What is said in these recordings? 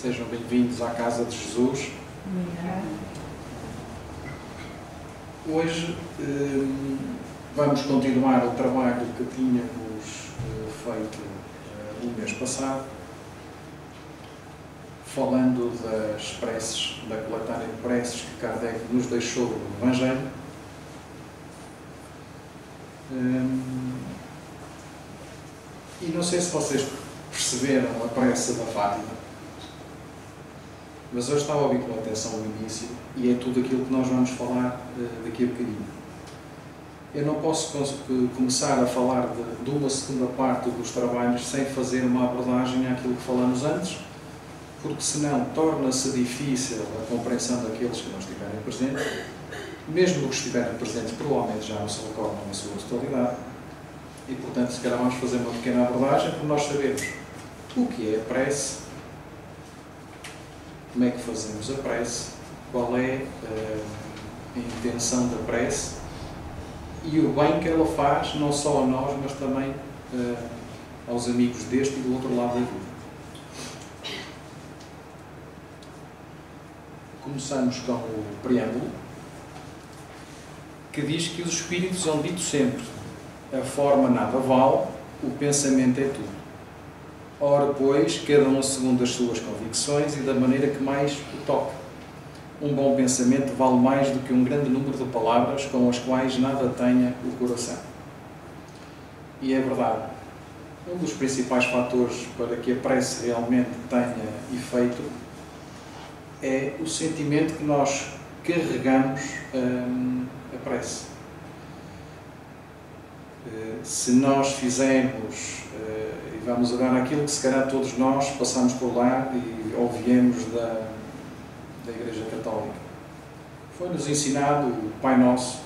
Sejam bem-vindos à Casa de Jesus. Hoje vamos continuar o trabalho que tínhamos feito no mês passado, falando das preces, da coletária de preces que Kardec nos deixou no Evangelho. E não sei se vocês perceberam a prece da Fátima, mas hoje estava a ouvir com atenção o início e é tudo aquilo que nós vamos falar daqui a bocadinho. Eu não posso começar a falar de uma segunda parte dos trabalhos sem fazer uma abordagem àquilo que falamos antes, porque senão torna-se difícil a compreensão daqueles que não estiverem presentes. Mesmo os que estiverem presentes provavelmente já não se recordam na sua totalidade e, portanto, se calhar vamos fazer uma pequena abordagem para nós sabermos o que é a prece, como é que fazemos a prece, qual é a intenção da prece e o bem que ela faz, não só a nós, mas também aos amigos deste e do outro lado da vida. Começamos com o preâmbulo, que diz que os Espíritos hão dito sempre: a forma nada vale, o pensamento é tudo. Ora, pois, cada um segundo as suas convicções e da maneira que mais o toca. Um bom pensamento vale mais do que um grande número de palavras com as quais nada tenha o coração. E é verdade. Um dos principais fatores para que a prece realmente tenha efeito é o sentimento que nós carregamos a prece. Se nós fizermos, e vamos olhar aquilo que se calhar todos nós passamos por lá e ouvimos da Igreja Católica, foi-nos ensinado o Pai Nosso,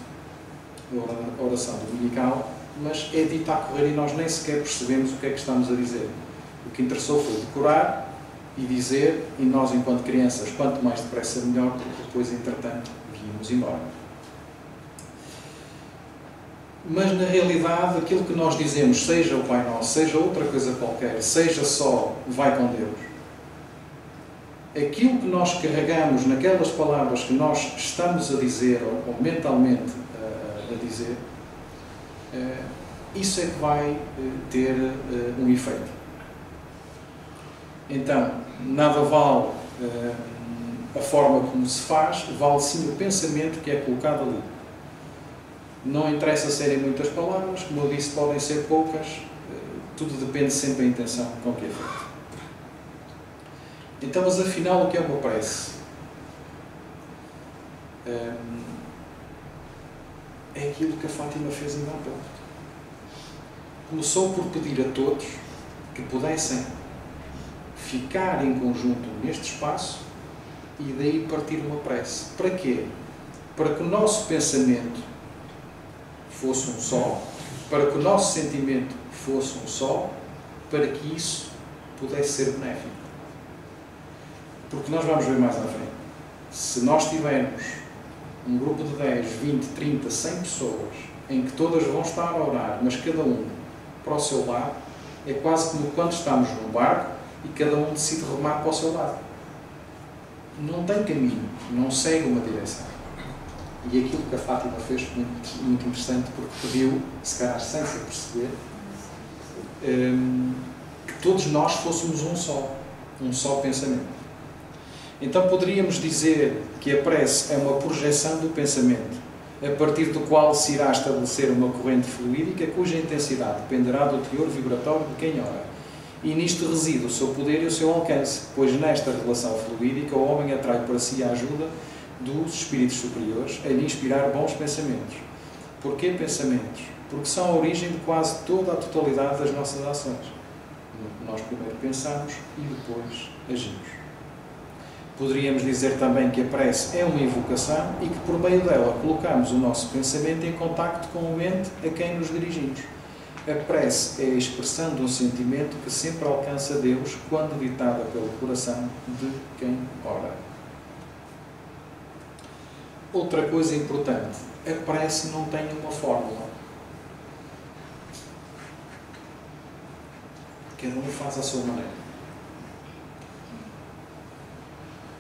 a oração dominical, mas é dito a correr e nós nem sequer percebemos o que é que estamos a dizer. O que interessou foi decorar e dizer, e nós, enquanto crianças, quanto mais depressa melhor, porque depois, entretanto, íamos embora. Mas, na realidade, aquilo que nós dizemos, seja o Pai Nosso, seja outra coisa qualquer, seja só vai com Deus, aquilo que nós carregamos naquelas palavras que nós estamos a dizer, ou mentalmente a dizer, isso é que vai ter um efeito. Então, nada vale a forma como se faz, vale sim o pensamento que é colocado ali. Não interessa serem muitas palavras, como eu disse, podem ser poucas, tudo depende sempre da intenção com que é feito. Então, mas afinal, o que é uma prece? É aquilo que a Fátima fez ainda há pouco. Começou por pedir a todos que pudessem ficar em conjunto neste espaço e daí partir uma prece. Para quê? Para que o nosso pensamento fosse um só, para que o nosso sentimento fosse um só, para que isso pudesse ser benéfico. Porque nós vamos ver mais à frente. Se nós tivermos um grupo de 10, 20, 30, 100 pessoas, em que todas vão estar a orar, mas cada um para o seu lado, é quase como quando estamos num barco e cada um decide remar para o seu lado. Não tem caminho, não segue uma direção. E aquilo que a Fátima fez foi muito interessante, porque pediu, se calhar sem se perceber, que todos nós fôssemos um só pensamento. Então poderíamos dizer que a prece é uma projeção do pensamento, a partir do qual se irá estabelecer uma corrente fluídica cuja intensidade dependerá do teor vibratório de quem ora. E nisto reside o seu poder e o seu alcance, pois nesta relação fluídica o homem atrai para si a ajuda dos espíritos superiores a lhe inspirar bons pensamentos. Porquê pensamentos? Porque são a origem de quase toda a totalidade das nossas ações. Nós primeiro pensamos e depois agimos. Poderíamos dizer também que a prece é uma invocação e que por meio dela colocamos o nosso pensamento em contacto com o ente a quem nos dirigimos. A prece é a expressão de um sentimento que sempre alcança Deus quando ditada pelo coração de quem ora. Outra coisa importante, a prece não tem uma fórmula. Cada um faz à sua maneira.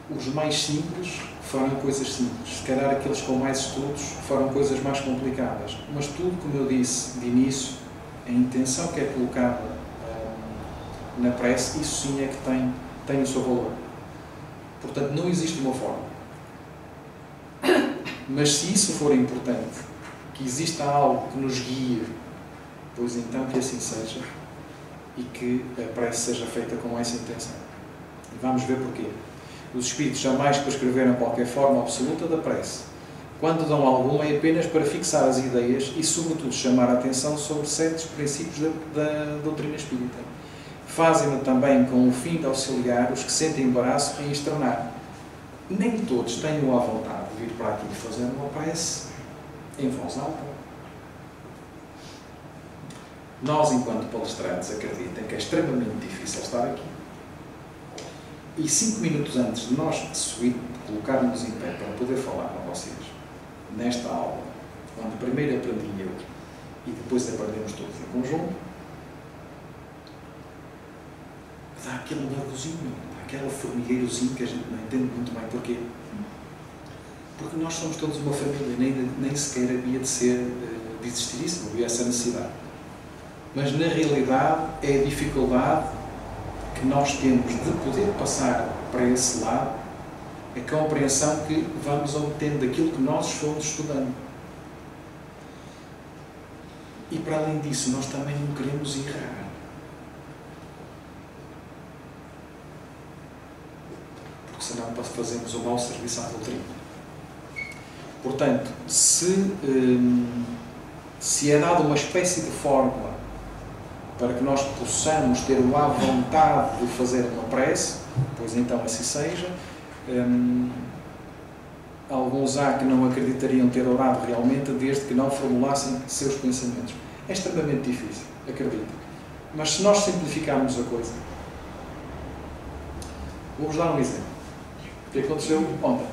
os mais simples farão coisas simples. Se calhar aqueles com mais estudos farão coisas mais complicadas. Mas tudo, como eu disse de início, a intenção que é colocada na prece, isso sim é que tem o seu valor. Portanto, não existe uma forma. Mas se isso for importante, que exista algo que nos guie, pois então que assim seja, e que a prece seja feita com essa intenção. E vamos ver porquê. Os Espíritos jamais prescreveram qualquer forma absoluta da prece. Quando dão alguma, é apenas para fixar as ideias e, sobretudo, chamar a atenção sobre certos princípios da doutrina espírita. Fazem-no também com o fim de auxiliar os que sentem embaraço em externar. Nem todos tenham a vontade de vir para aqui e fazer uma prece em voz alta. Nós, enquanto palestrantes, acreditem que é extremamente difícil estar aqui. E 5 minutos antes de nós subir, colocarmos em pé para poder falar com vocês, nesta aula, onde primeiro aprendi eu e depois aprendemos todos em conjunto, dá aquele nervosinho, dá aquele formigueirozinho que a gente não entende muito bem porquê. Porque nós somos todos uma família, nem sequer havia de existir isso, não havia essa necessidade. Mas na realidade é a dificuldade que nós temos de poder passar para esse lado, a compreensão que vamos obtendo daquilo que nós fomos estudando. E para além disso, nós também não queremos errar. Porque senão fazemos um mau serviço à doutrina. Portanto, se é dada uma espécie de fórmula para que nós possamos ter a vontade de fazer uma prece, pois então assim seja. Alguns há que não acreditariam ter orado realmente desde que não formulassem seus pensamentos. É extremamente difícil, acredito. Mas se nós simplificarmos a coisa, vou-vos dar um exemplo. O que aconteceu ontem?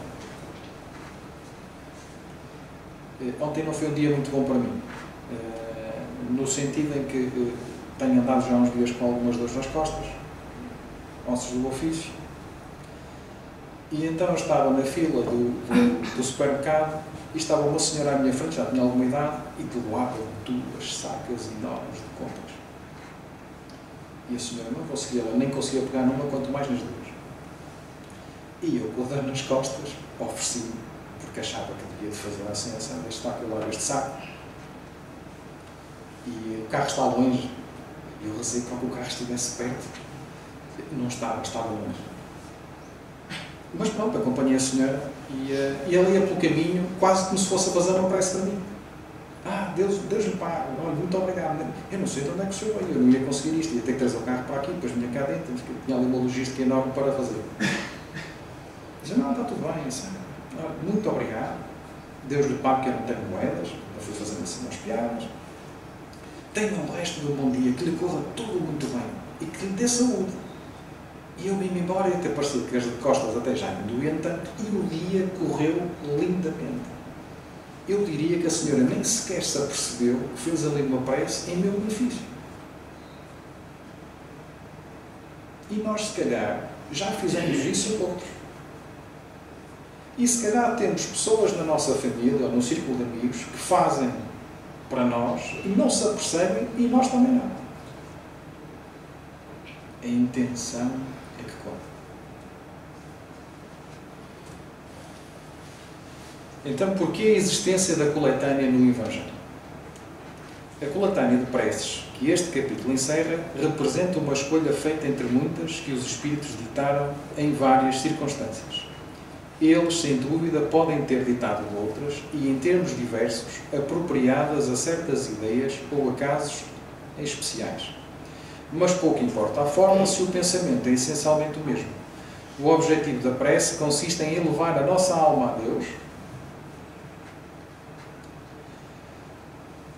Ontem não foi um dia muito bom para mim, no sentido em que tenho andado já uns dias com algumas dores nas costas, ossos do ofício, e então eu estava na fila do supermercado e estava uma senhora à minha frente, já tinha alguma idade, e doava 2 sacas enormes de compras. E a senhora não conseguia, ela nem conseguia pegar numa, quanto mais nas 2. E eu, com a dor nas costas, ofereci-me, porque achava que devia de fazer assim, este saco, eu largo este saco. E o carro está longe. E eu rezei para que o carro estivesse perto. Não estava longe. Mas pronto, acompanhei a senhora e ela ia pelo caminho, quase como se fosse a fazer uma prece para mim. Deus lhe pague, muito obrigado. Eu não sei de onde é que o senhor veio, eu não ia conseguir isto, ia ter que trazer o carro para aqui, depois vinha cá dentro, tinha ali uma logística enorme para fazer. Dizia, não, está tudo bem, senhora. Muito obrigado. Deus lhe pague, que eu não tenho moedas, eu fui fazendo assim umas piadas. Tenha o resto de um bom dia, que lhe corra tudo muito bem e que lhe dê saúde. E eu vim-me embora e até parecia que as costas até já me doíam tanto, e o dia correu lindamente. Eu diria que a senhora nem sequer se apercebeu que fez ali uma prece em meu benefício. E nós, se calhar, já fizemos isso a outros. E se calhar temos pessoas na nossa família ou no círculo de amigos que fazem para nós e não se apercebem, e nós também não. A intenção é que conta. Então, porquê a existência da coletânea no Evangelho? A coletânea de preces que este capítulo encerra representa uma escolha feita entre muitas que os Espíritos ditaram em várias circunstâncias. Eles, sem dúvida, podem ter ditado outras e, em termos diversos, apropriadas a certas ideias ou a casos especiais. Mas pouco importa a forma se o pensamento é essencialmente o mesmo. O objetivo da prece consiste em elevar a nossa alma a Deus.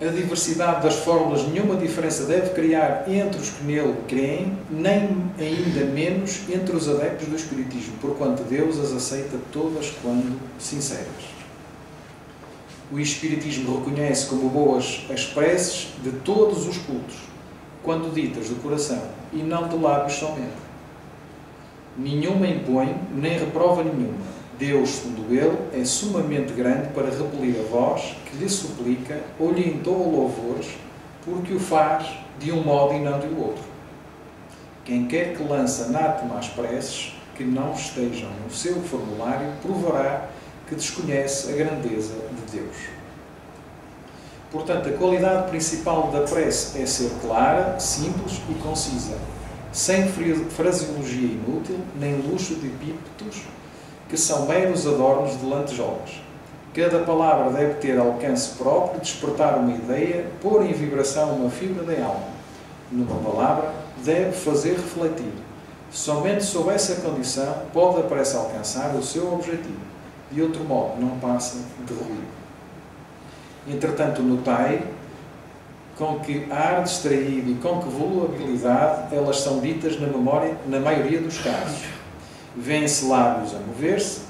A diversidade das fórmulas nenhuma diferença deve criar entre os que nele creem, nem ainda menos entre os adeptos do Espiritismo, porquanto Deus as aceita todas quando sinceras. O Espiritismo reconhece como boas as preces de todos os cultos, quando ditas do coração e não de lábios somente. Nenhuma impõe, nem reprova nenhuma. Deus, segundo ele, é sumamente grande para repelir a voz que lhe suplica ou lhe entoa louvores, porque o faz de um modo e não do outro. Quem quer que lance anátema às preces, que não estejam no seu formulário, provará que desconhece a grandeza de Deus. Portanto, a qualidade principal da prece é ser clara, simples e concisa, sem fraseologia inútil, nem luxo de epítetos, que são meros adornos de lantejoulas. Cada palavra deve ter alcance próprio, despertar uma ideia, pôr em vibração uma fibra da alma. Numa palavra, deve fazer refletir. Somente sob essa condição pode a prece alcançar o seu objetivo. De outro modo, não passa de ruído. Entretanto, notai com que ar distraído e com que volubilidade elas são ditas na memória, na maioria dos casos. Vêem-se lábios a mover-se,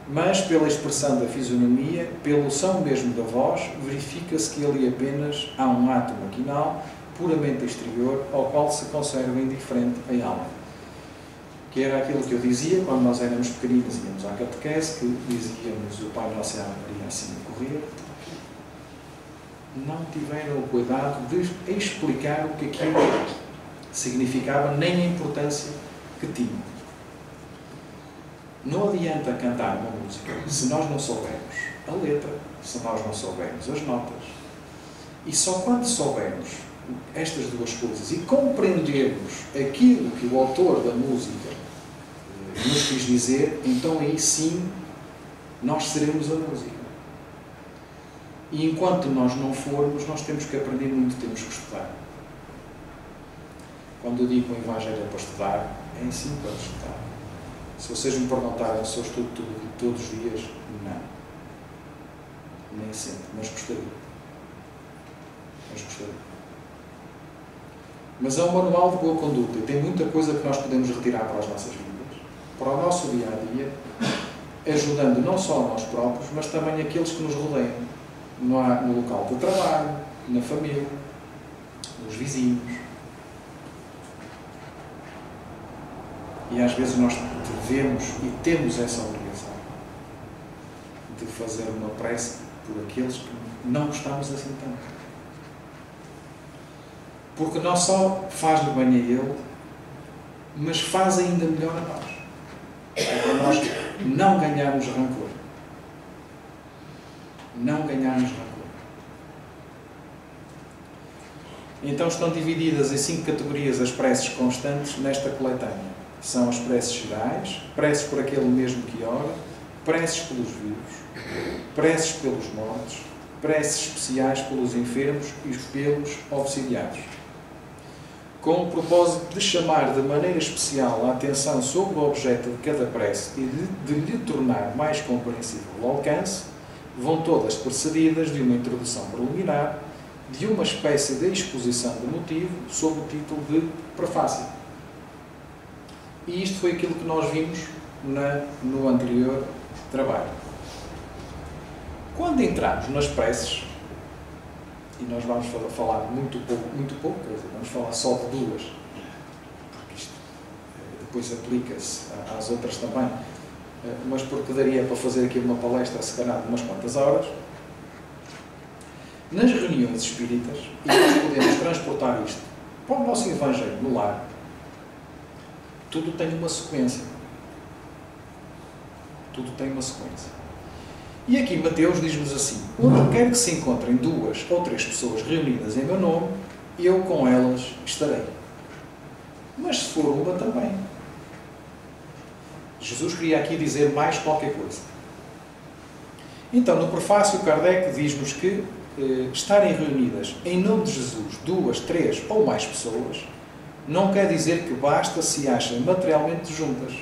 mas pela expressão da fisionomia, pelo som mesmo da voz, verifica-se que ali apenas há um ato maquinal, puramente exterior, ao qual se conserva indiferente a alma. Que era aquilo que eu dizia quando nós éramos pequeninos e íamos à catequese, que dizíamos o Pai Nosso e a Ave Maria assim a correr. Não tiveram o cuidado de explicar o que aquilo significava, nem a importância que tinha. Não adianta cantar uma música se nós não soubermos a letra, se nós não soubermos as notas. E só quando soubermos estas duas coisas e compreendermos aquilo que o autor da música nos quis dizer, então aí sim nós seremos a música. E enquanto nós não formos, nós temos que aprender muito, temos que estudar. Quando eu digo que o Evangelho é para estudar, é assim para estudar. Se vocês me perguntarem se eu estudo todos os dias, não. Nem sempre, mas gostaria. Mas é um manual de boa conduta e tem muita coisa que nós podemos retirar para as nossas vidas, para o nosso dia-a-dia, ajudando não só a nós próprios, mas também aqueles que nos rodeiam, no local de trabalho, na família, nos vizinhos. E às vezes nós devemos e temos essa obrigação de fazer uma prece por aqueles que não gostamos assim tanto. Porque não só faz-lhe bem a ele, mas faz ainda melhor a nós. É para nós não ganharmos rancor. Não ganharmos rancor. Então estão divididas em 5 categorias as preces constantes nesta coletânea. São as preces gerais, preces por aquele mesmo que ora, preces pelos vivos, preces pelos mortos, preces especiais pelos enfermos e pelos obsidiados. Com o propósito de chamar de maneira especial a atenção sobre o objeto de cada prece e de lhe tornar mais compreensível o alcance, vão todas precedidas de uma introdução preliminar, de uma espécie de exposição de motivo, sob o título de prefácio. E isto foi aquilo que nós vimos no anterior trabalho. Quando entramos nas preces, e nós vamos falar muito pouco, quer dizer, vamos falar só de duas, porque isto depois aplica-se às outras também, mas porque daria para fazer aqui uma palestra, se calhar, de umas quantas horas. Nas reuniões espíritas, e nós podemos transportar isto para o nosso Evangelho no lar, tudo tem uma sequência. Tudo tem uma sequência. E aqui Mateus diz-nos assim: onde quer que se encontrem 2 ou 3 pessoas reunidas em meu nome, eu com elas estarei. Mas se for uma também. Jesus queria aqui dizer mais qualquer coisa. Então, no prefácio, Kardec diz-nos que estarem reunidas em nome de Jesus 2, 3 ou mais pessoas não quer dizer que basta se achem materialmente juntas.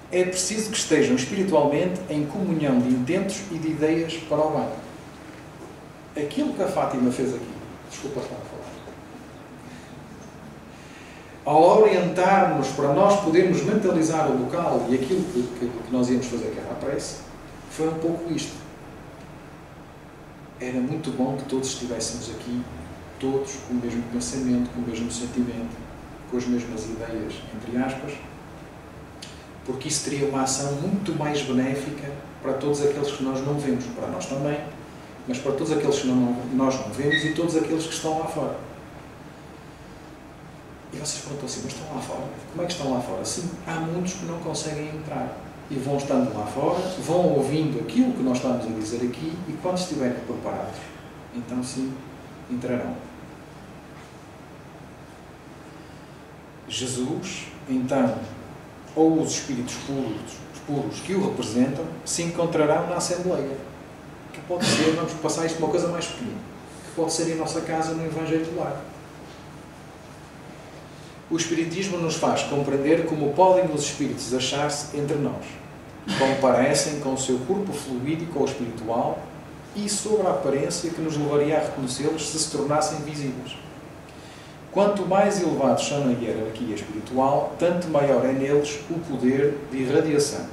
É preciso que estejam espiritualmente em comunhão de intentos e de ideias para o bem. Aquilo que a Fátima fez aqui, desculpa estar a falar, ao orientar-nos para nós podermos mentalizar o local e aquilo que nós íamos fazer, que era a prece, foi um pouco isto. Era muito bom que todos estivéssemos aqui, todos com o mesmo pensamento, com o mesmo sentimento, com as mesmas ideias, entre aspas, porque isso teria uma ação muito mais benéfica para todos aqueles que nós não vemos, para nós também, mas para todos aqueles que nós não vemos e todos aqueles que estão lá fora. E vocês perguntam assim, mas estão lá fora? Como é que estão lá fora? Sim, há muitos que não conseguem entrar. E vão estando lá fora, vão ouvindo aquilo que nós estamos a dizer aqui e quando estiverem preparados, então sim, entrarão. Jesus, então, ou os espíritos puros que o representam, se encontrarão na Assembleia. Que pode ser, vamos passar isto uma coisa mais pequena, que pode ser em nossa casa no Evangelho do Lar. O Espiritismo nos faz compreender como podem os espíritos achar-se entre nós, como parecem com o seu corpo fluídico ou espiritual e sobre a aparência que nos levaria a reconhecê-los se tornassem visíveis. Quanto mais elevados são na hierarquia espiritual, tanto maior é neles o poder de irradiação.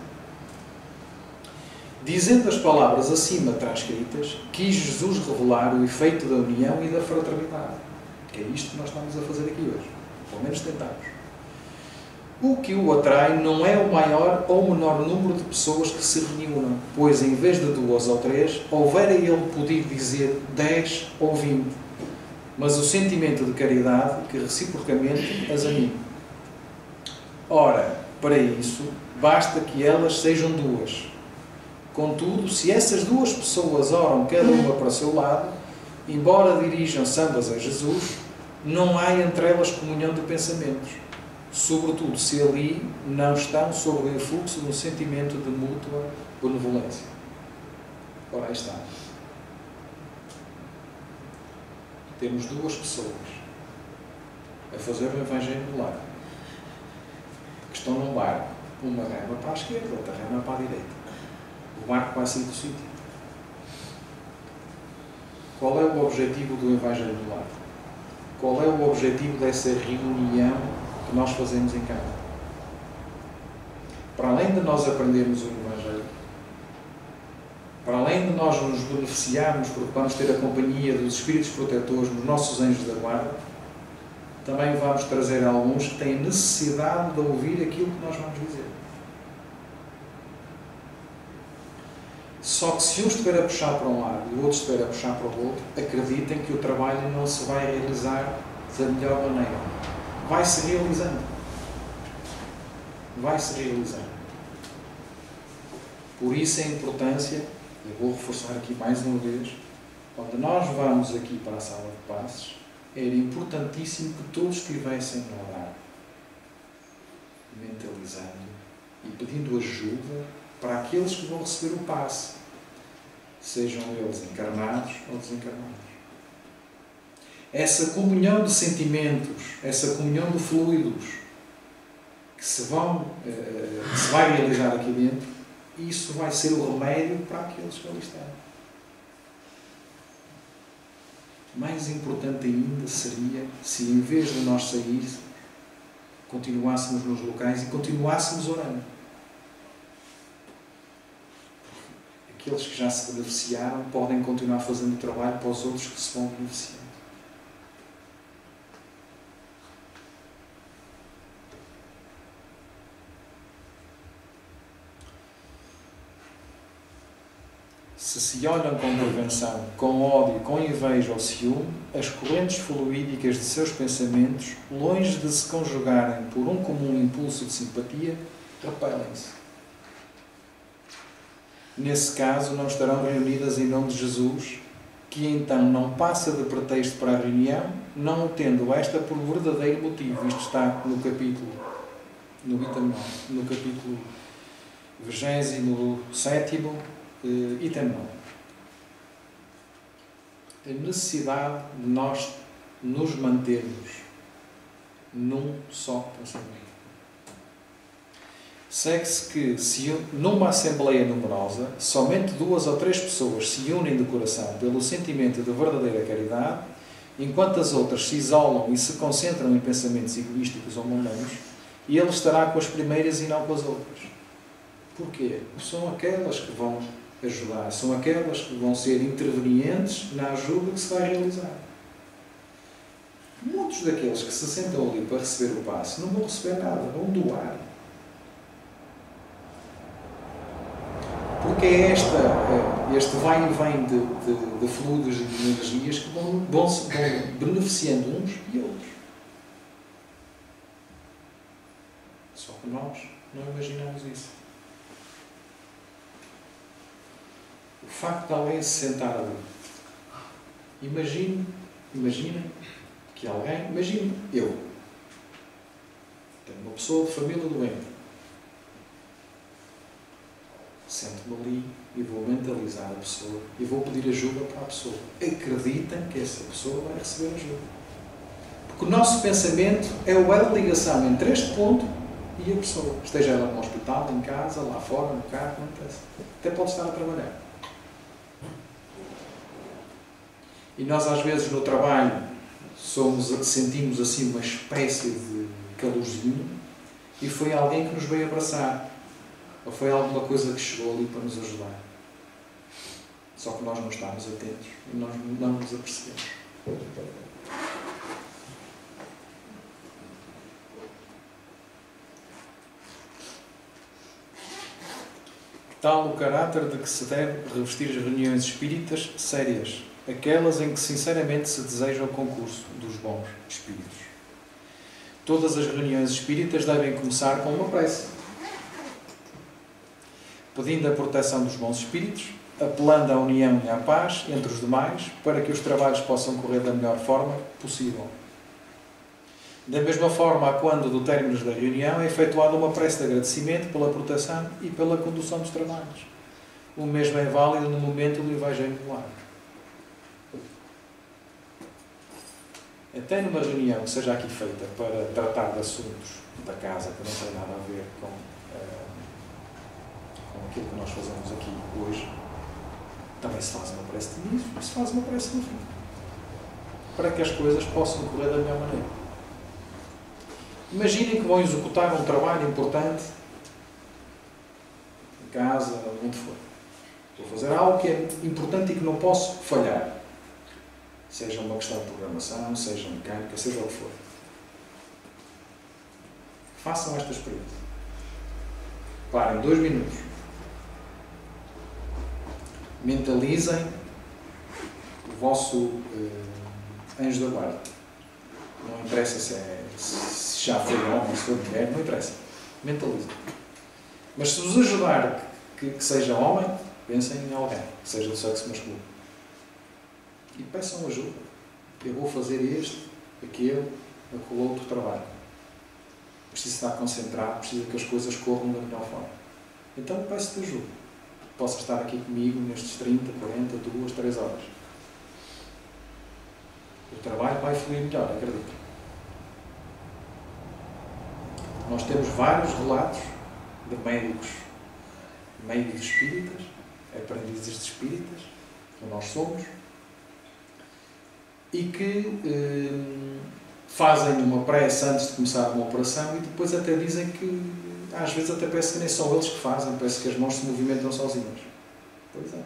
Dizendo as palavras acima transcritas, quis Jesus revelar o efeito da união e da fraternidade. Que é isto que nós estamos a fazer aqui hoje. Pelo menos tentamos. O que o atrai não é o maior ou menor número de pessoas que se reúnam, pois em vez de 2 ou 3, houvera ele poder dizer 10 ou 20, mas o sentimento de caridade que reciprocamente as anima. Ora, para isso, basta que elas sejam 2. Contudo, se essas 2 pessoas oram cada uma para o seu lado, embora dirijam-se ambas a Jesus, não há entre elas comunhão de pensamentos, sobretudo se ali não estão sob o influxo de um sentimento de mútua benevolência. Ora, aí está. Temos 2 pessoas a fazer o Evangelho do Lar, que estão num barco, uma rema para a esquerda, outra rema para a direita. O barco vai sair do sítio. Qual é o objetivo do Evangelho do Lar? Qual é o objetivo dessa reunião que nós fazemos em casa? Para além de nós aprendermos o Evangelho, para além de nós nos beneficiarmos porque vamos ter a companhia dos Espíritos protetores, dos nossos anjos da guarda, também vamos trazer alguns que têm necessidade de ouvir aquilo que nós vamos dizer. Só que se um estiver a puxar para um lado e o outro estiver a puxar para o outro, acreditem que o trabalho não se vai realizar da melhor maneira. Vai-se realizando. Vai-se realizando. Por isso a importância, eu vou reforçar aqui mais uma vez, quando nós vamos aqui para a sala de passes, era importantíssimo que todos estivessem no orar, mentalizando e pedindo ajuda para aqueles que vão receber o passe, sejam eles encarnados ou desencarnados. Essa comunhão de sentimentos, essa comunhão de fluidos que se vai realizar aqui dentro, isso vai ser o remédio para aqueles que ali estão. Mais importante ainda seria se, em vez de nós sairmos, continuássemos nos locais e continuássemos orando. Aqueles que já se beneficiaram podem continuar fazendo o trabalho para os outros que se vão beneficiando. Se olham com prevenção, com ódio, com inveja ou ciúme, as correntes fluídicas de seus pensamentos, longe de se conjugarem por um comum impulso de simpatia, repelem-se. Nesse caso, não estarão reunidas em nome de Jesus, que então não passa de pretexto para a reunião, não tendo esta por verdadeiro motivo. Isto está no capítulo, no capítulo 27, item 9. A necessidade de nós nos mantermos num só pensamento. Segue-se que, se numa assembleia numerosa, somente 2 ou 3 pessoas se unem de coração pelo sentimento de verdadeira caridade, enquanto as outras se isolam e se concentram em pensamentos egoísticos ou mundanos, e ele estará com as primeiras e não com as outras. Porquê? São aquelas que vão ajudar, são aquelas que vão ser intervenientes na ajuda que se vai realizar. Muitos daqueles que se sentam ali para receber o passe não vão receber nada, vão doar. Porque é este vai e vem de fluidos e de energias que vão beneficiando uns e outros. Só que nós não imaginamos isso. O facto de alguém se sentar ali. Imaginem que alguém... Imagine eu. Tenho uma pessoa de família doente. Sento-me ali e vou mentalizar a pessoa e vou pedir ajuda para a pessoa. Acreditem que essa pessoa vai receber ajuda. Porque o nosso pensamento é o elo de ligação entre este ponto e a pessoa. Esteja ela no hospital, em casa, lá fora, no carro, não interessa. Até pode estar a trabalhar. E nós às vezes no trabalho sentimos assim uma espécie de calorzinho e foi alguém que nos veio abraçar. Ou foi alguma coisa que chegou ali para nos ajudar. Só que nós não estamos atentos e nós não nos apercebemos. Tal o caráter de que se deve revestir as reuniões espíritas sérias, aquelas em que sinceramente se deseja o concurso dos bons espíritos. Todas as reuniões espíritas devem começar com uma prece, pedindo a proteção dos bons espíritos, apelando à união e à paz entre os demais, para que os trabalhos possam correr da melhor forma possível. Da mesma forma, quando, do término da reunião, é efetuada uma prece de agradecimento pela proteção e pela condução dos trabalhos. O mesmo é válido no momento do Evangelho do Lar. Até numa reunião que seja aqui feita para tratar de assuntos da casa que não tem nada a ver com aquilo que nós fazemos aqui hoje, também se faz uma prece de início e se faz uma prece no fim, para que as coisas possam correr da melhor maneira. Imaginem que vão executar um trabalho importante em casa, onde for. Vou fazer algo que é importante e que não posso falhar. Seja uma questão de programação, seja mecânica, seja o que for. Façam esta experiência. Parem 2 minutos. Mentalizem o vosso anjo da guarda. Não interessa se já foi homem, se foi mulher, não interessa. Mentalizem. Mas se vos ajudar que seja homem, pensem em alguém, que seja do sexo masculino. E peçam ajuda. Eu vou fazer este, aquele outro trabalho. Preciso estar concentrado, preciso que as coisas corram da melhor forma. Então peço-te ajuda. Possa estar aqui comigo nestes 30, 40, 2, 3 horas. O trabalho vai fluir melhor, acredito. Nós temos vários relatos de médicos espíritas, aprendizes de espíritas, que nós somos, e que fazem uma prece antes de começar uma operação e depois até dizem que, às vezes até parece que nem são eles que fazem, parece que as mãos se movimentam sozinhas. Pois é.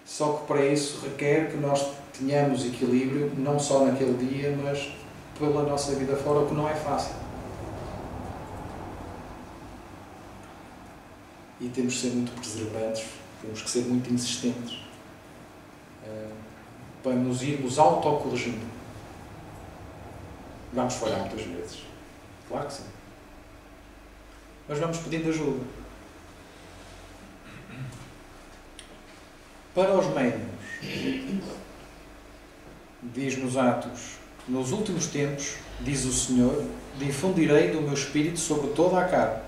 Só que para isso requer que nós tenhamos equilíbrio, não só naquele dia, mas pela nossa vida fora, o que não é fácil. E temos que ser muito perseverantes, temos que ser muito insistentes para nos irmos autocorrigindo. Vamos falhar muitas vezes. Claro que sim. Mas vamos pedindo ajuda. Para os médiuns, diz-nos Atos, nos últimos tempos, diz o Senhor, difundirei do meu Espírito sobre toda a carne.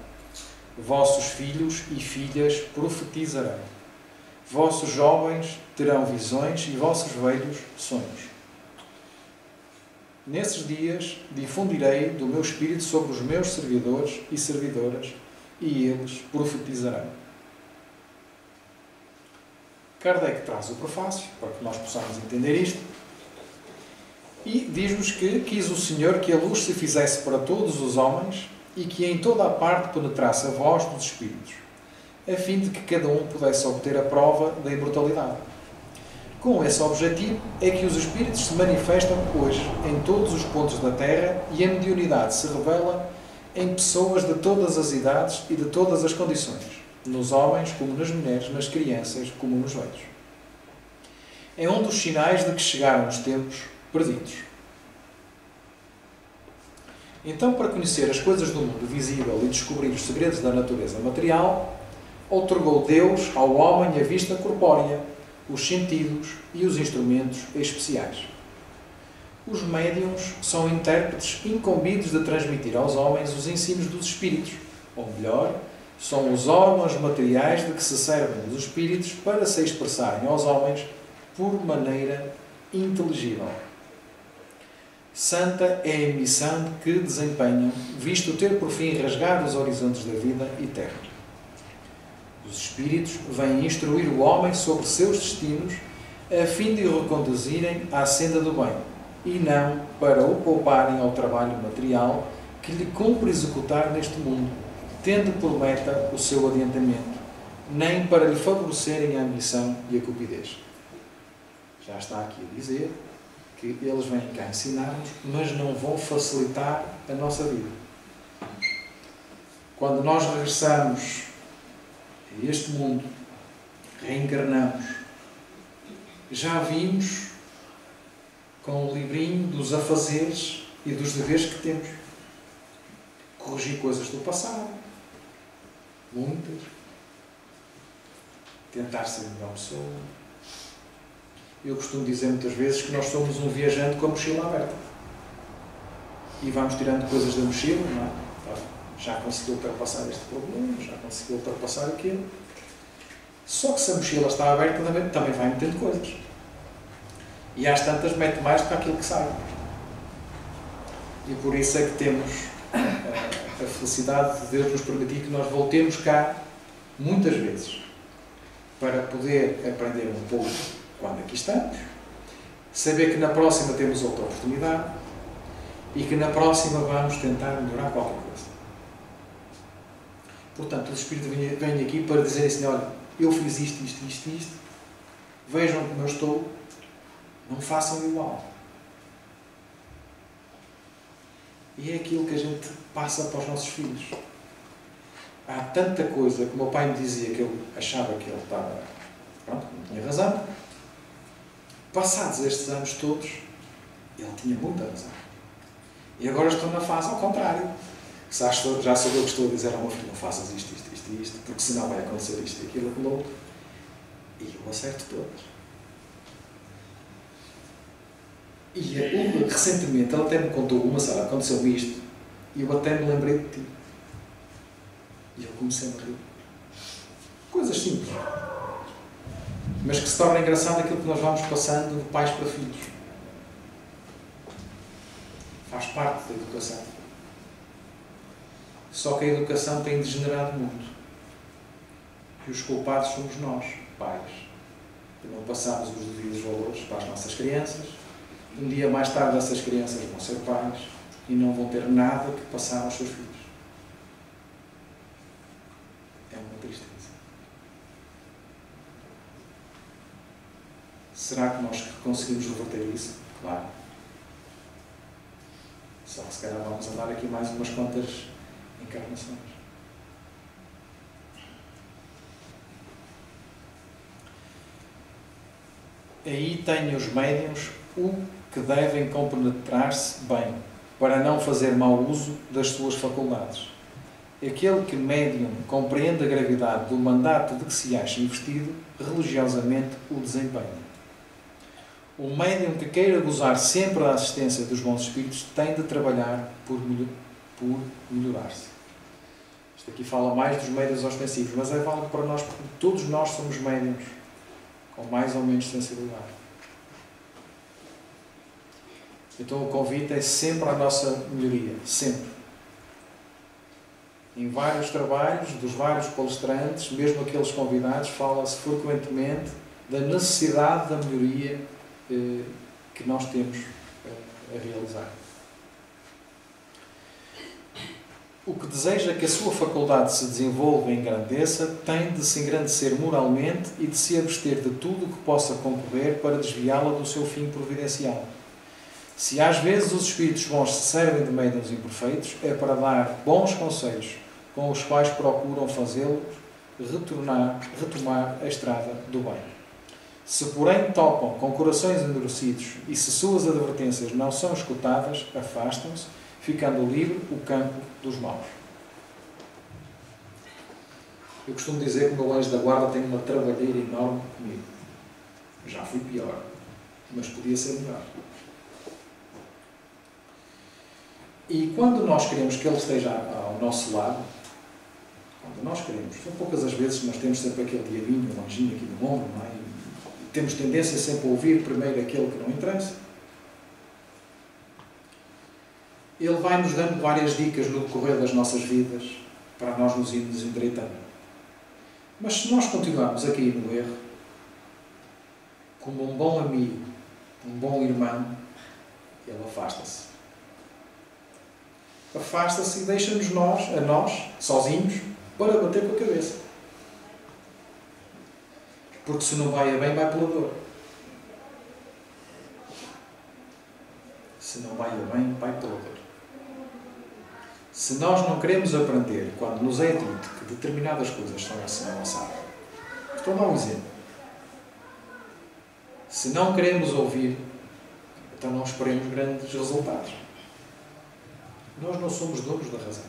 Vossos filhos e filhas profetizarão. Vossos jovens terão visões e vossos velhos sonhos. Nesses dias difundirei do meu Espírito sobre os meus servidores e servidoras, e eles profetizarão. Kardec traz o prefácio, para que nós possamos entender isto, e diz-nos que quis o Senhor que a luz se fizesse para todos os homens e que em toda a parte penetrasse a voz dos Espíritos, a fim de que cada um pudesse obter a prova da imortalidade. Com esse objetivo é que os Espíritos se manifestam hoje em todos os pontos da Terra e a mediunidade se revela em pessoas de todas as idades e de todas as condições, nos homens como nas mulheres, nas crianças como nos velhos. É um dos sinais de que chegaram os tempos perdidos. Então, para conhecer as coisas do mundo visível e descobrir os segredos da natureza material, outorgou Deus ao homem a vista corpórea, os sentidos e os instrumentos especiais. Os médiuns são intérpretes incumbidos de transmitir aos homens os ensinos dos espíritos, ou melhor, são os órgãos materiais de que se servem os espíritos para se expressarem aos homens por maneira inteligível. Santa é a missão que desempenham, visto ter por fim rasgar os horizontes da vida eterna. Os espíritos vêm instruir o homem sobre seus destinos a fim de o reconduzirem à senda do bem e não para o pouparem ao trabalho material que lhe cumpre executar neste mundo, tendo por meta o seu adiantamento, nem para lhe favorecerem a ambição e a cupidez. Já está aqui a dizer que eles vêm cá ensinar-nos, mas não vão facilitar a nossa vida. Quando nós regressamos a este mundo, reencarnamos, já vimos com o livrinho dos afazeres e dos deveres que temos. Corrigir coisas do passado, muitas. Tentar ser melhor pessoa. Eu costumo dizer muitas vezes que nós somos um viajante com a mochila aberta. E vamos tirando coisas da mochila, não é? Já conseguiu ultrapassar este problema, já conseguiu ultrapassar aquilo. Só que se a mochila está aberta, também vai metendo coisas. E às tantas mete mais do que aquilo que sai. E por isso é que temos a felicidade de Deus nos permitir que nós voltemos cá muitas vezes para poder aprender um pouco quando aqui estamos, saber que na próxima temos outra oportunidade e que na próxima vamos tentar melhorar qualquer coisa. Portanto, o Espírito vem aqui para dizer assim, olha, eu fiz isto, vejam como eu estou, não façam igual. E é aquilo que a gente passa para os nossos filhos. Há tanta coisa que o meu pai me dizia que eu achava que ele estava, pronto, não tinha razão. Passados estes anos todos, ele tinha muita razão. E agora estou na fase ao contrário. Já sou eu que estou a dizer ao meu filho, não faças isto, porque senão vai acontecer isto e aquilo, aquilo outro. E eu acerto todas. E recentemente ele até me contou uma, sabe, aconteceu-me isto, e eu até me lembrei de ti. E eu comecei a rir. Coisas simples. Mas que se torna engraçado aquilo que nós vamos passando de pais para filhos. Faz parte da educação. Só que a educação tem degenerado muito. E os culpados somos nós, pais, que não passamos os devidos valores para as nossas crianças. Um dia mais tarde essas crianças vão ser pais e não vão ter nada que passar aos seus filhos. É uma tristeza. Será que nós conseguimos reverter isso? Claro. Só que se calhar vamos andar aqui mais umas quantas encarnações. Aí têm os médiuns o que devem compenetrar-se bem, para não fazer mau uso das suas faculdades. Aquele que médium compreende a gravidade do mandato de que se acha investido, religiosamente o desempenha. O médium que queira gozar sempre da assistência dos bons espíritos tem de trabalhar por melhorar-se. Isto aqui fala mais dos médiuns ostensivos, mas é válido para nós, porque todos nós somos médiuns, com mais ou menos sensibilidade. Então o convite é sempre à nossa melhoria, sempre. Em vários trabalhos, dos vários palestrantes, mesmo aqueles convidados, fala-se frequentemente da necessidade da melhoria que nós temos a realizar. O que deseja que a sua faculdade se desenvolva e engrandeça tem de se engrandecer moralmente e de se abster de tudo que possa concorrer para desviá-la do seu fim providencial. Se às vezes os espíritos bons se servem de médiuns imperfeitos, é para dar bons conselhos, com os quais procuram fazê-los retomar a estrada do bem. Se, porém, topam com corações endurecidos e se suas advertências não são escutadas, afastam-se, ficando livre o campo dos maus. Eu costumo dizer que o meu anjo da guarda tem uma trabalheira enorme comigo. Já fui pior, mas podia ser melhor. E quando nós queremos que ele esteja ao nosso lado, quando nós queremos, são poucas as vezes que nós temos sempre aquele diabinho, um anjinho aqui no ombro, não é? E temos tendência sempre a ouvir primeiro aquele que não interessa. Ele vai nos dando várias dicas no decorrer das nossas vidas para nós nos irmos endireitando. Mas se nós continuarmos aqui no erro, como um bom amigo, um bom irmão, ele afasta-se. Afasta-se e deixa-nos a nós, sozinhos, para bater com a cabeça. Porque se não vai a bem, vai pela dor. Se não vai a bem, vai pela dor. Se nós não queremos aprender, quando nos é dito que determinadas coisas são assim avançadas, estou a dar um exemplo. Se não queremos ouvir, então não esperemos grandes resultados. Nós não somos donos da razão.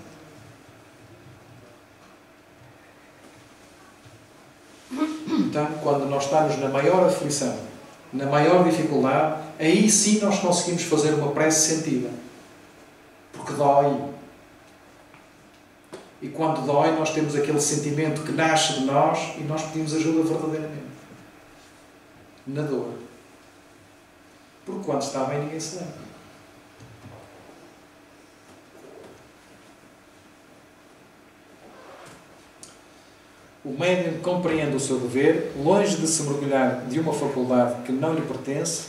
Então, quando nós estamos na maior aflição, na maior dificuldade, aí sim nós conseguimos fazer uma prece sentida. Porque dói. E quando dói, nós temos aquele sentimento que nasce de nós e nós pedimos ajuda verdadeiramente. Na dor. Porque quando está bem, ninguém se lembra. O médium compreende o seu dever, longe de se mergulhar de uma faculdade que não lhe pertence,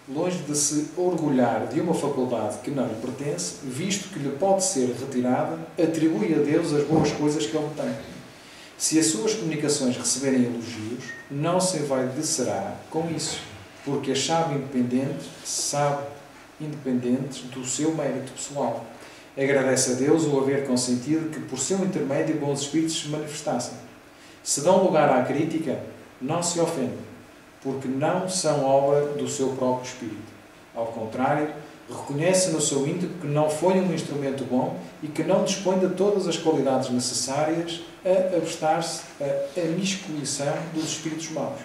longe de se orgulhar de uma faculdade que não lhe pertence, visto que lhe pode ser retirada, atribui a Deus as boas coisas que ele tem. Se as suas comunicações receberem elogios, não se envaidecerá com isso, porque as sabe independentes do seu mérito pessoal. Agradece a Deus o haver consentido que, por seu intermédio, bons espíritos se manifestassem. Se dão lugar à crítica, não se ofendem, porque não são obra do seu próprio espírito. Ao contrário, reconhece no seu íntimo que não foi um instrumento bom e que não dispõe de todas as qualidades necessárias a abstar-se a miscuição dos espíritos maus.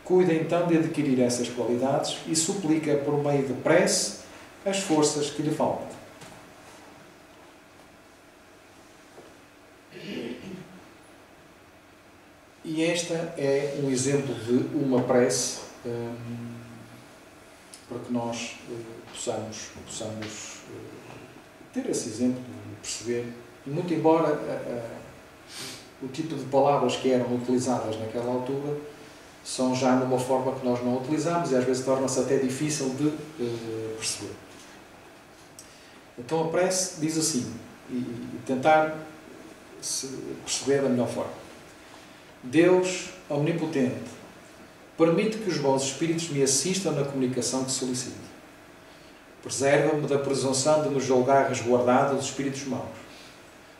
Cuida então de adquirir essas qualidades e suplica por meio de prece as forças que lhe faltam. E esta é um exemplo de uma prece para que nós possamos ter esse exemplo de perceber. E muito embora o tipo de palavras que eram utilizadas naquela altura são já numa forma que nós não utilizamos e às vezes torna-se até difícil de perceber. Então a prece diz assim, e tentar perceber da melhor forma. Deus, omnipotente, permite que os bons espíritos me assistam na comunicação que solicito. Preserva-me da presunção de me julgar resguardado dos espíritos maus,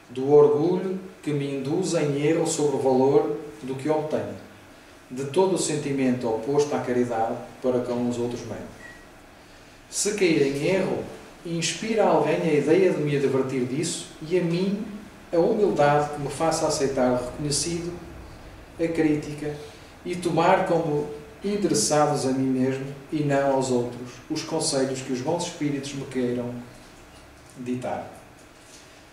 do orgulho que me induz em erro sobre o valor do que obtenho, de todo o sentimento oposto à caridade para com os outros membros. Se cair em erro, inspira a alguém a ideia de me advertir disso e a mim a humildade que me faça aceitar reconhecido a crítica e tomar como interessados a mim mesmo e não aos outros os conselhos que os bons espíritos me queiram ditar.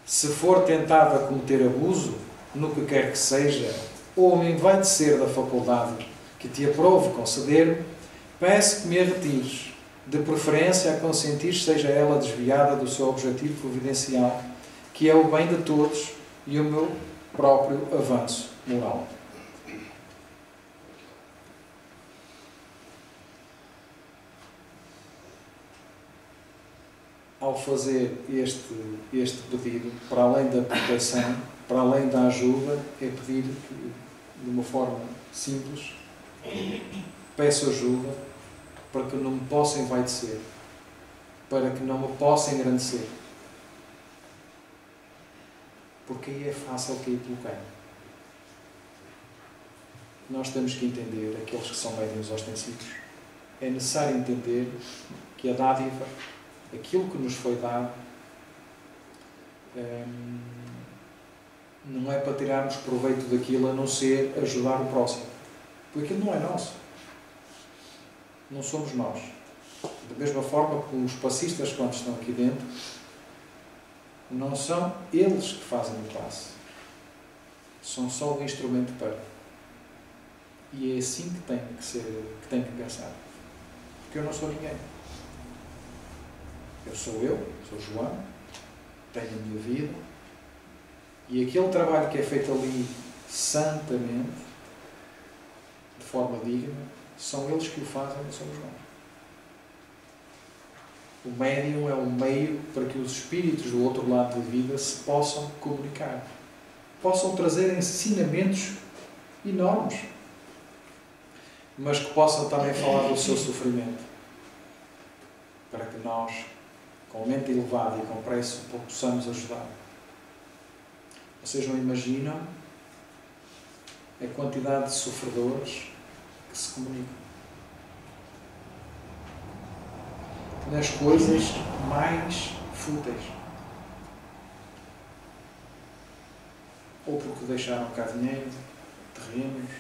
Se for tentado a cometer abuso, no que quer que seja, ou me envaidecer da faculdade que te aprove conceder-me, peço que me a retires, de preferência a consentir seja ela desviada do seu objetivo providencial, que é o bem de todos e o meu próprio avanço moral. Ao fazer este pedido, para além da proteção, para além da ajuda, é pedir de uma forma simples, peço ajuda para que não me possa envaidecer, para que não me possa engrandecer. Porque aí é fácil cair pelo caminho. Nós temos que entender, aqueles que são médiuns ostensivos, é necessário entender que a dádiva, aquilo que nos foi dado, não é para tirarmos proveito daquilo a não ser ajudar o próximo. Porque aquilo não é nosso. Não somos nós. Da mesma forma que os passistas, quando estão aqui dentro, não são eles que fazem o passe. São só o instrumento para. E é assim que tem que ser, que tem que pensar. Porque eu não sou ninguém. Eu, sou João, tenho a minha vida, e aquele trabalho que é feito ali santamente, de forma digna, são eles que o fazem, não somos nós. O médium é um meio para que os espíritos do outro lado da vida se possam comunicar, possam trazer ensinamentos enormes, mas que possam também falar do seu sofrimento, para que nós, com mente elevada e com pressa, possamos ajudar. Vocês não imaginam a quantidade de sofredores que se comunicam nas coisas mais fúteis, ou porque deixaram cá dinheiro, terrenos,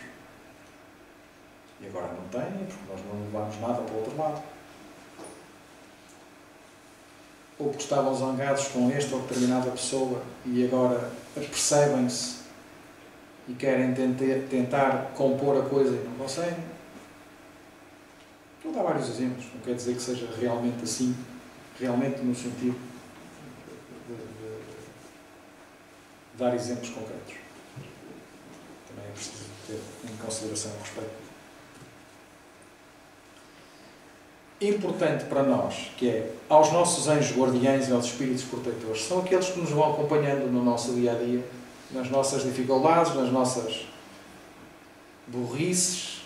e agora não têm, porque nós não levamos nada para o outro lado, ou porque estavam zangados com esta ou determinada pessoa e agora percebem-se e querem tentar compor a coisa e não conseguem. Vou dar vários exemplos, não quer dizer que seja realmente assim, realmente no sentido de dar exemplos concretos. Também é preciso ter em consideração o respeito. Importante para nós, que é aos nossos anjos guardiães e aos espíritos protetores, são aqueles que nos vão acompanhando no nosso dia-a-dia, nas nossas dificuldades, nas nossas burrices,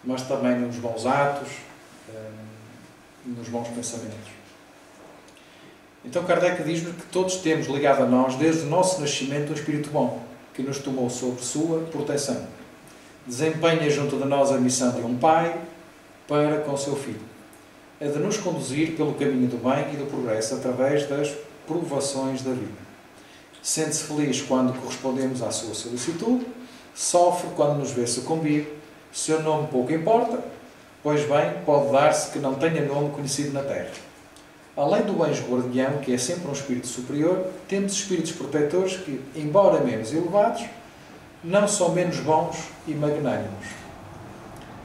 mas também nos bons atos, nos bons pensamentos. Então Kardec diz-nos que todos temos ligado a nós, desde o nosso nascimento, um espírito bom, que nos tomou sob sua proteção. Desempenha junto de nós a missão de um pai para com seu filho. É de nos conduzir pelo caminho do bem e do progresso através das provações da vida. Sente-se feliz quando correspondemos à sua solicitude, sofre quando nos vê sucumbir, seu nome pouco importa, pois bem, pode dar-se que não tenha nome conhecido na terra. Além do anjo guardião, que é sempre um espírito superior, temos espíritos protetores que, embora menos elevados, não são menos bons e magnânimos.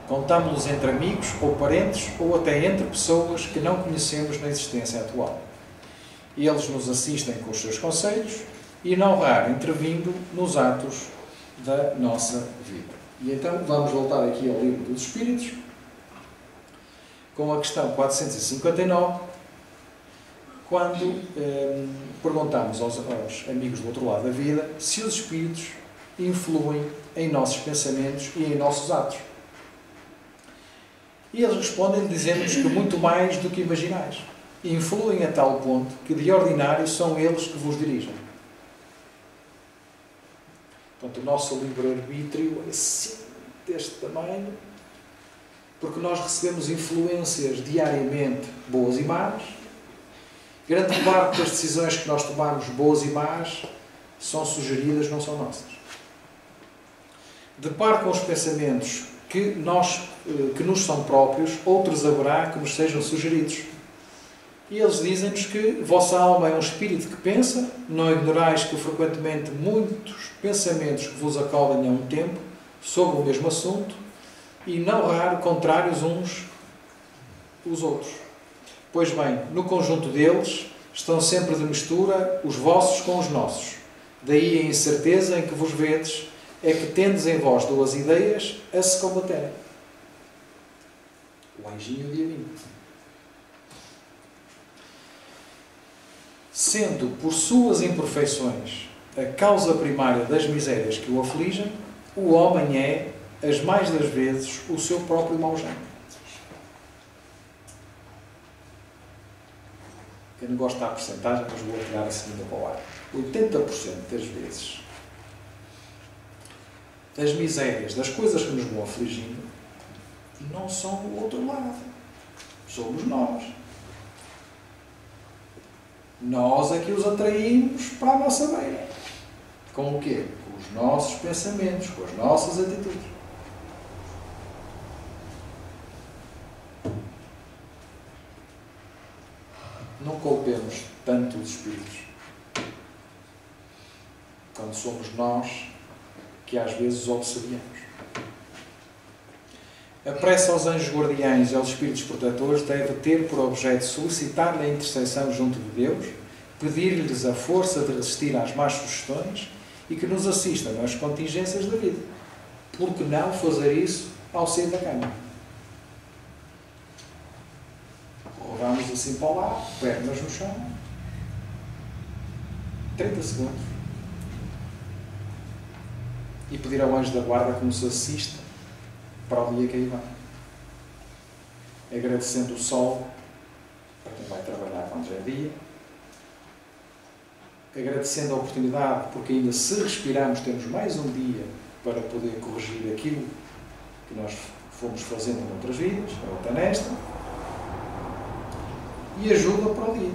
Contamos-los entre amigos ou parentes ou até entre pessoas que não conhecemos na existência atual. Eles nos assistem com os seus conselhos e, não raro, intervindo nos atos da nossa vida. E então vamos voltar aqui ao Livro dos Espíritos, com a questão 459, quando perguntamos aos amigos do outro lado da vida se os espíritos influem em nossos pensamentos e em nossos atos. E eles respondem dizendo-nos que muito mais do que imaginais. Influem a tal ponto que, de ordinário, são eles que vos dirigem. Portanto, o nosso livre-arbítrio é assim, deste tamanho, porque nós recebemos influências diariamente, boas e más. Grande parte das decisões que nós tomamos, boas e más, são sugeridas, não são nossas. De par com os pensamentos que nos são próprios, outros haverá que nos sejam sugeridos. E eles dizem-nos que vossa alma é um espírito que pensa, não ignorais que frequentemente muitos pensamentos que vos acodem a um tempo sobre o mesmo assunto e não raro contrários uns os outros. Pois bem, no conjunto deles estão sempre de mistura os vossos com os nossos. Daí a incerteza em que vos vedes é que tendes em vós duas ideias a se combaterem. O anjinho dia 20. Sendo por suas imperfeições a causa primária das misérias que o afligem, o homem é, as mais das vezes, o seu próprio mau gênio. Eu não gosto da porcentagem, mas vou tirar a segunda para o ar. 80% das vezes, as misérias, das coisas que nos vão afligindo, não são o outro lado. Somos nós. Nós é que os atraímos para a nossa beira. Com o quê? Com os nossos pensamentos, com as nossas atitudes. Não culpemos tanto os espíritos quando somos nós que às vezes obsediamos. A prece aos anjos guardiães e aos espíritos protetores deve ter por objeto solicitar-lhe a intercessão junto de Deus, pedir-lhes a força de resistir às más sugestões e que nos assistam nas contingências da vida. Por que não fazer isso ao sair da cama? Rodamos assim para lá, pernas no chão, 30 segundos, e pedir ao anjo da guarda que nos assista para o dia que aí vai. Agradecendo o sol para quem vai trabalhar quando já é dia, agradecendo a oportunidade porque ainda se respirarmos temos mais um dia para poder corrigir aquilo que nós fomos fazendo em outras vidas, ou até nesta, e ajuda para o dia.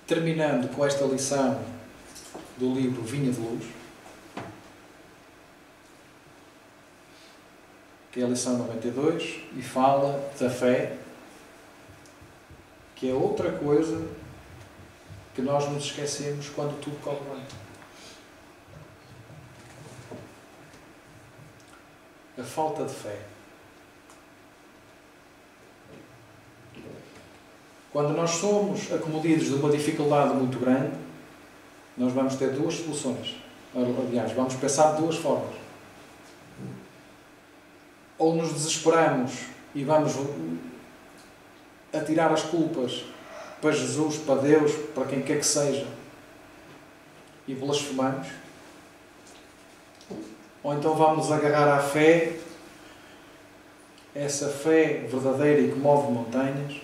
Terminando com esta lição do livro Vinha de Luz, que é a lição 92, e fala da fé, que é outra coisa que nós nos esquecemos quando tudo corre bem. A falta de fé. Quando nós somos acometidos de uma dificuldade muito grande, nós vamos ter duas soluções. Aliás, vamos pensar de duas formas. Ou nos desesperamos e vamos atirar as culpas para Jesus, para Deus, para quem quer que seja, e blasfemamos. Ou então vamos agarrar à fé, essa fé verdadeira e que move montanhas,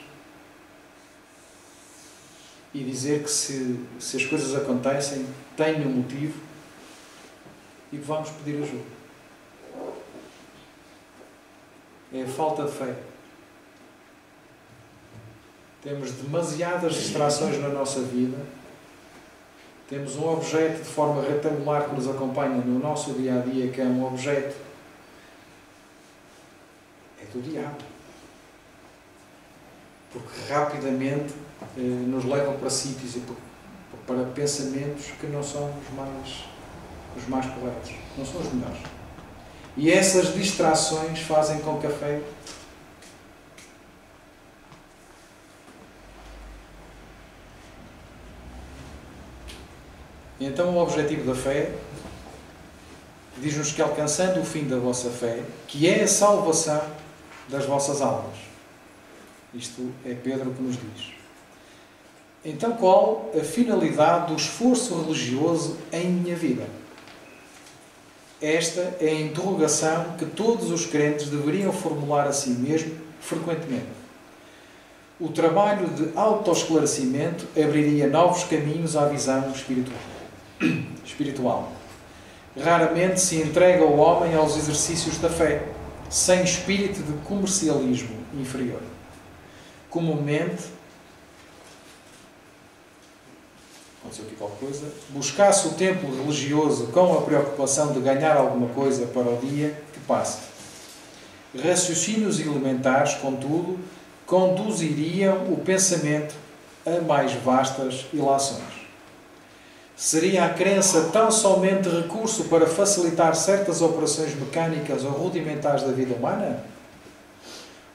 e dizer que se as coisas acontecem, tem um motivo, e que vamos pedir ajuda. É a falta de fé. Temos demasiadas distrações na nossa vida. Temos um objeto de forma retangular que nos acompanha no nosso dia-a-dia, que é um objeto do diabo. Porque rapidamente nos levam para sítios e para pensamentos que não são os mais corretos. Não são os melhores. E essas distrações fazem com que a fé Então o objetivo da fé diz-nos que alcançando o fim da vossa fé, que é a salvação das vossas almas. Isto é Pedro que nos diz. Então qual a finalidade do esforço religioso em minha vida? Esta é a interrogação que todos os crentes deveriam formular a si mesmo frequentemente. O trabalho de autoesclarecimento abriria novos caminhos à visão espiritual. Raramente se entrega o homem aos exercícios da fé, sem espírito de comercialismo inferior. Comumente, aconteceu aqui qualquer coisa, buscasse o templo religioso com a preocupação de ganhar alguma coisa para o dia que passa. Raciocínios elementares, contudo, conduziriam o pensamento a mais vastas ilações. Seria a crença tão somente recurso para facilitar certas operações mecânicas ou rudimentares da vida humana?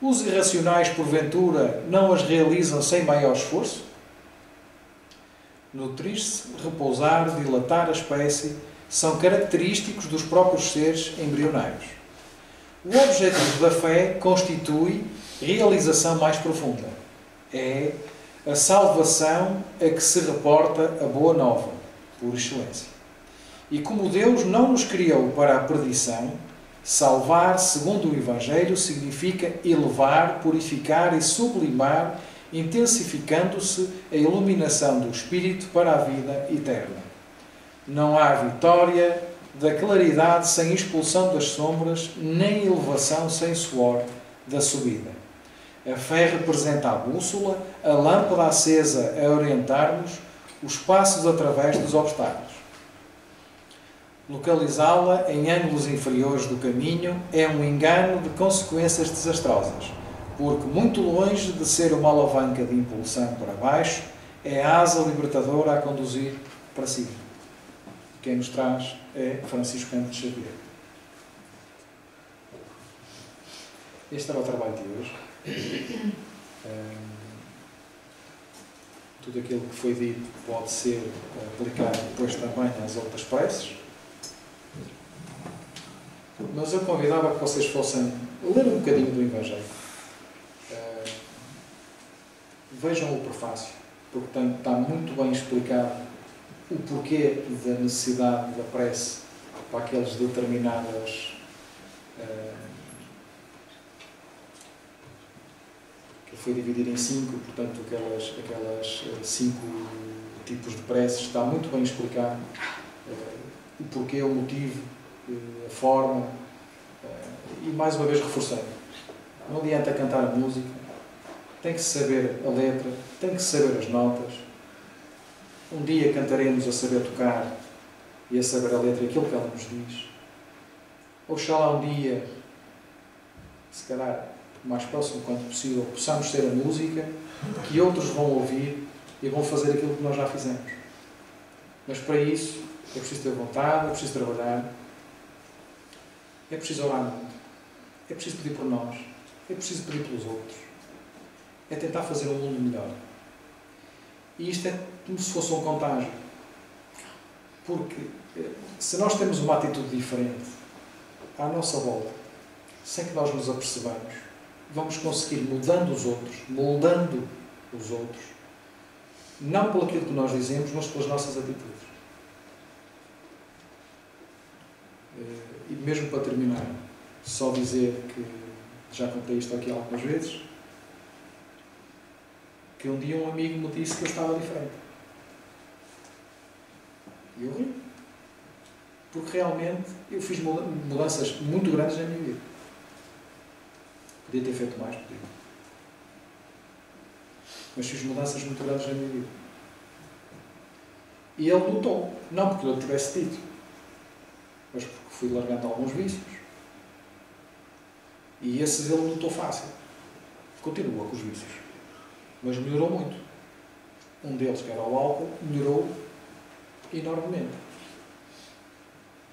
Os irracionais, porventura, não as realizam sem maior esforço? Nutrir-se, repousar, dilatar a espécie são característicos dos próprios seres embrionários. O objetivo da fé constitui realização mais profunda. É a salvação a que se reporta a boa nova, por excelência. E como Deus não nos criou para a perdição, Salvar, segundo o Evangelho, significa elevar, purificar e sublimar, intensificando-se a iluminação do Espírito para a vida eterna. Não há vitória da claridade sem expulsão das sombras, nem elevação sem suor da subida. A fé representa a bússola, a lâmpada acesa a orientar-nos os passos através dos obstáculos. Localizá-la em ângulos inferiores do caminho é um engano de consequências desastrosas, porque, muito longe de ser uma alavanca de impulsão para baixo, é a asa libertadora a conduzir para cima. Quem nos traz é Francisco Canto de Xavier. Este era o trabalho de hoje. Tudo aquilo que foi dito pode ser aplicado depois também às outras preces. Mas eu convidava que vocês fossem ler um bocadinho do Evangelho. Vejam o prefácio, porque está muito bem explicado o porquê da necessidade da prece para aqueles determinadas que foi dividido em 5, portanto aquelas 5 tipos de preces. Está muito bem explicado o porquê, o motivo, a forma, e mais uma vez reforçando, não adianta cantar a música, tem que saber a letra, tem que saber as notas. Um dia cantaremos a saber tocar e a saber a letra e aquilo que ela nos diz. Oxalá um dia, se calhar o mais próximo quanto possível, possamos ter a música que outros vão ouvir e vão fazer aquilo que nós já fizemos. Mas para isso é preciso ter vontade, é preciso trabalhar, é preciso orar muito, é preciso pedir por nós, é preciso pedir pelos outros, é tentar fazer um mundo melhor. E isto é como se fosse um contágio. Porque se nós temos uma atitude diferente à nossa volta, sem que nós nos apercebamos, vamos conseguir moldando os outros, não pelo aquilo que nós dizemos, mas pelas nossas atitudes. E mesmo para terminar, só dizer que, já contei isto aqui algumas vezes, que um dia um amigo me disse que eu estava diferente. E eu ri. Porque realmente eu fiz mudanças muito grandes na minha vida. Podia ter feito mais, podia. Mas fiz mudanças muito grandes na minha vida. E ele lutou. Não porque eu lhe tivesse dito, mas porque fui largando alguns vícios. E esses ele lutou fácil. Continua com os vícios. Mas melhorou muito. Um deles, que era o álcool, melhorou enormemente.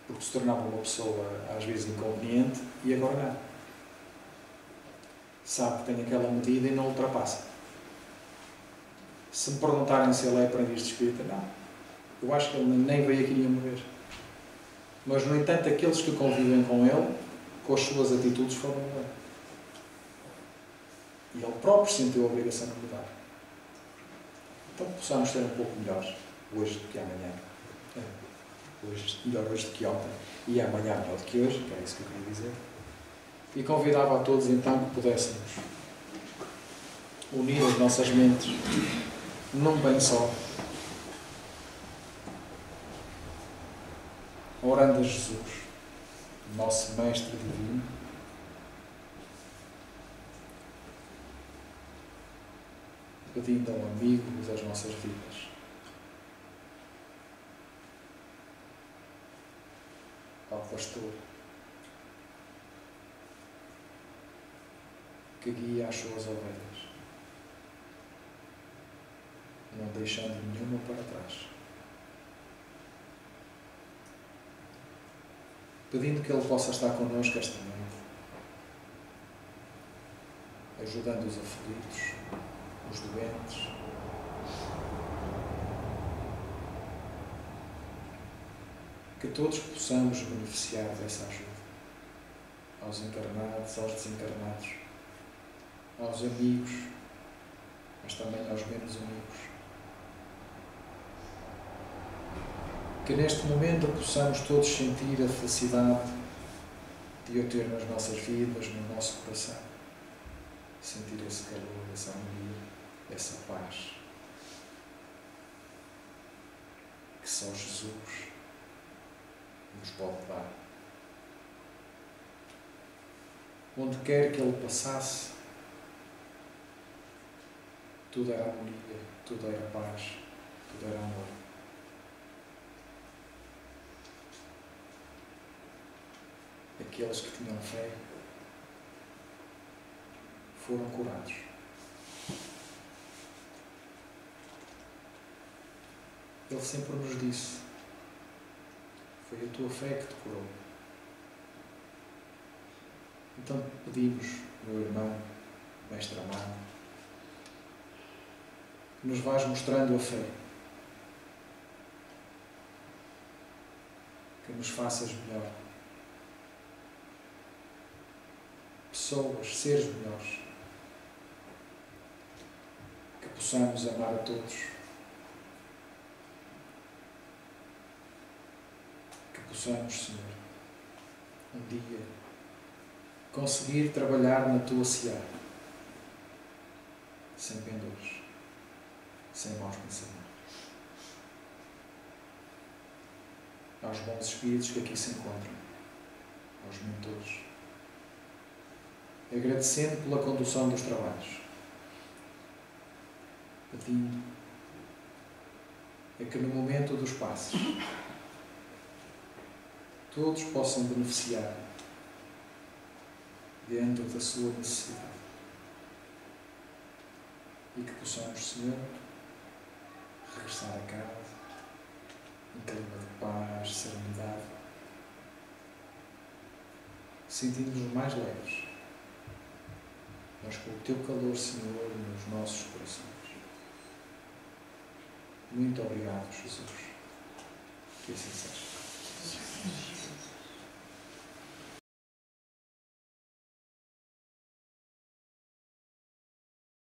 Porque se tornava uma pessoa, às vezes, inconveniente e agora não. Sabe que tem aquela medida e não ultrapassa. Se me perguntarem se ele é aprendiz de espírita, não. Eu acho que ele nem veio aqui nenhuma vez. Mas, no entanto, aqueles que convivem com ele, com as suas atitudes, foram mudando. E ele próprio sentiu a obrigação de mudar. Então, possamos ser um pouco melhores hoje do que amanhã. Hoje, melhor hoje do que ontem. E amanhã melhor do que hoje, que é isso que eu queria dizer. E convidava a todos, então, que pudéssemos unir as nossas mentes num bem só. Orando a Jesus, nosso Mestre Divino, pedindo ao amigo das nossas vidas, ao pastor, que guia as suas ovelhas, não deixando nenhuma para trás. Pedindo que Ele possa estar connosco esta noite, ajudando os aflitos, os doentes, que todos possamos beneficiar dessa ajuda, aos encarnados, aos desencarnados, aos amigos, mas também aos menos amigos. Que neste momento possamos todos sentir a felicidade de eu ter nas nossas vidas, no nosso coração, sentir esse calor, essa harmonia, essa paz que só Jesus nos pode dar. Onde quer que Ele passasse, tudo era harmonia, tudo era paz, tudo era amor. Aqueles que tinham fé foram curados. Ele sempre nos disse: foi a tua fé que te curou. Então pedimos, meu irmão, mestre amado, que nos vais mostrando a fé, que nos faças melhor, pessoas, seres melhores, que possamos amar a todos, que possamos, Senhor, um dia conseguir trabalhar na tua seara, sem pendores, sem maus pensamentos. Aos bons espíritos que aqui se encontram, aos mentores, agradecendo pela condução dos trabalhos, pedindo a que no momento dos passos todos possam beneficiar dentro da sua necessidade e que possamos, Senhor, regressar a casa em clima de paz, serenidade, sentindo-nos mais leves, mas com o Teu calor, Senhor, nos nossos corações. Muito obrigado, Jesus. Que assim seja.